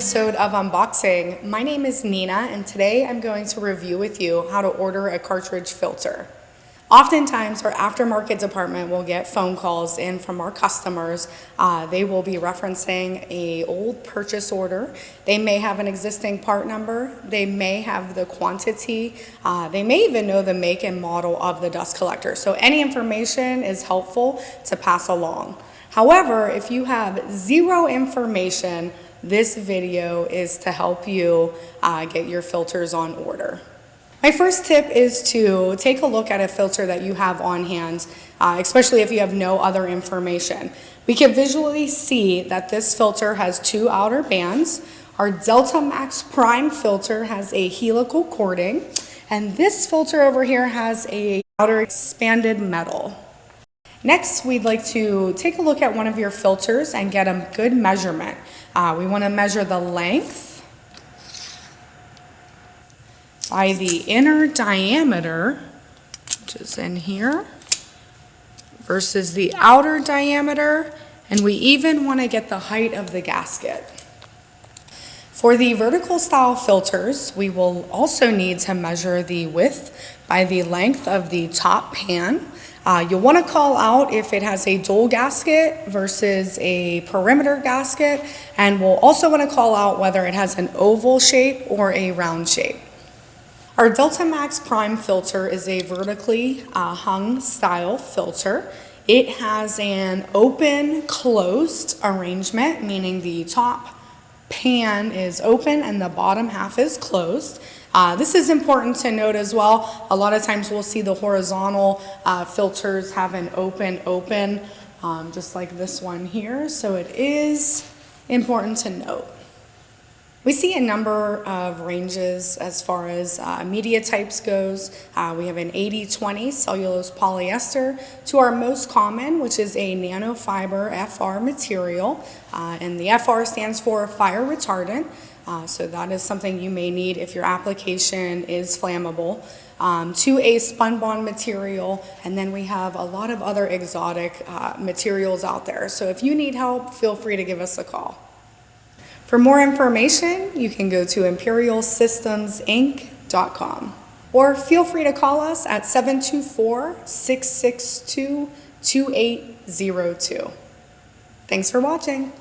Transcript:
episode of Unboxing. My name is Neina, and today I'm going to review with you how to order a cartridge filter. Oftentimes, our aftermarket department will get phone calls in from our customers. They will be referencing an old purchase order. They may have an existing part number. They may have the quantity. They may even know the make and model of the dust collector. So any information is helpful to pass along. However, if you have zero information, this video is to help you get your filters on order. My first tip is to take a look at a filter that you have on hand, especially if you have no other information. We can visually see that this filter has two outer bands. Our Delta Max Prime filter has a helical cording, and this filter over here has a outer expanded metal. Next, we'd like to take a look at one of your filters and get a good measurement. We want to measure the length by the inner diameter, which is in here, versus the outer diameter, and we even want to get the height of the gasket. For the vertical style filters, we will also need to measure the width by the length of the top pan. You'll want to call out if it has a dual gasket versus a perimeter gasket, and we'll also want to call out whether it has an oval shape or a round shape. Our Delta Max Prime filter is a vertically hung style filter. It has an open-closed arrangement, meaning the top pan is open and the bottom half is closed. This is important to note as well. A lot of times we'll see the horizontal filters have an open, just like this one here. So it is important to note. We see a number of ranges as far as media types goes. We have an 80-20 cellulose polyester to our most common, which is a nanofiber FR material. And the FR stands for fire retardant. So that is something you may need if your application is flammable. To a spun-bond material, and then we have a lot of other exotic materials out there. So if you need help, feel free to give us a call. For more information, you can go to imperialsystemsinc.com or feel free to call us at 724-662-2802. Thanks for watching.